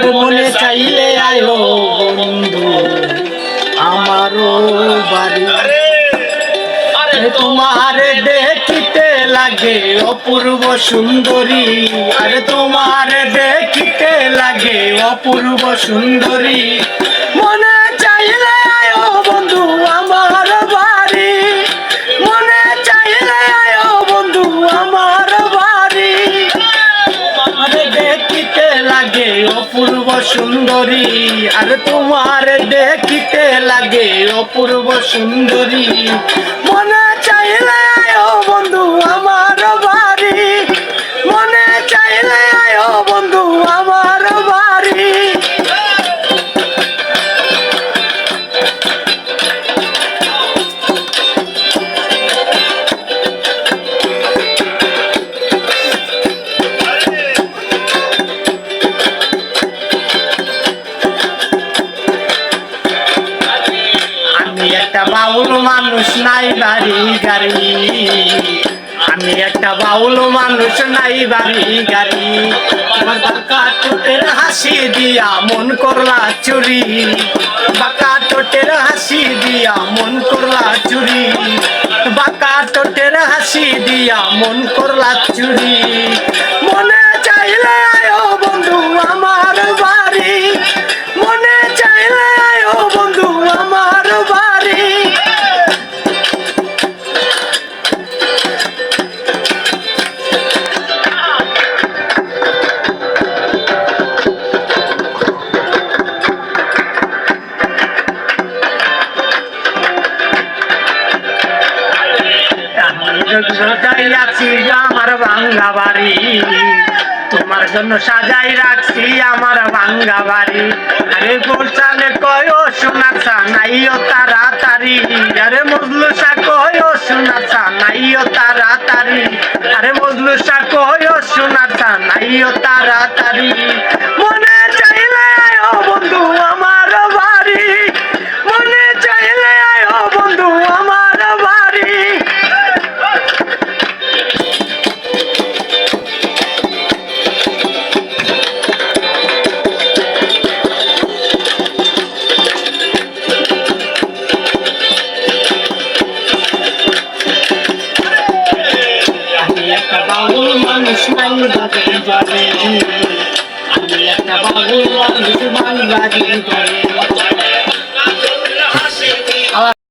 মনে চাইলে আয়ো বন্ধু আমারও বাড়ি। তোমার দেখিতে লাগে অপূর্ব সুন্দরী, আরে তোমার দেখিতে লাগে অপূর্ব সুন্দরী। মনে চাইলে আয়ো বন্ধু আমার বাড়ি, মনে চাইলে আয়ো বন্ধু আমার বাড়ি। তোমার দেখিতে লাগে অপূর্ব সুন্দরী, আর তোমার দেখিতে লাগে অপূর্ব সুন্দরী। মনে চাইলে আয়ো বন্ধু আমার বাড়ি, মনে চাইলে আয়ো বন্ধু আমার বাড়ি। আমি একটা বাউল মানুষ, নাই বাড়ি গাড়ি, আমি একটা বাউল মানুষ, নাই বাড়ি গাড়ি। আমার বাঁকা ঠোঁটের হাসি দিয়া মন করলা চুরি, বাঁকা ঠোঁটের হাসি দিয়া মন করলা চুরি, বাঁকা ঠোঁটের হাসি দিয়া মন করলা চুরি। মনে চাইলে আয়ো বন্ধু আমার বাড়ি, মনে চাইলে আয়ো বন্ধু আমার বাড়ি। সাজাই রাখছি আমার ভাঙ্গা বাড়ি, তোমার জন্য সাজাই রাখছি আমার ভাঙ্গা বাড়ি। আরে গোলচালে কয় সোনার চা নাইও তাড়াতাড়ি, আরে মজলু সা কয় সোনার চা নাইও তাড়াতাড়ি, আরে মজলু সা কয় সোনার চা নাইও তাড়াতাড়ি। মনে চাইলে আয়ো বন্ধু আমার বাড়ি, মনে চাইলে আয়ো বন্ধু আমার বাড়ি। বাউল মানুষ নাই বাড়ি যাবে, আমি একটা বাউল মানুষ নাই বাড়ি যাবে।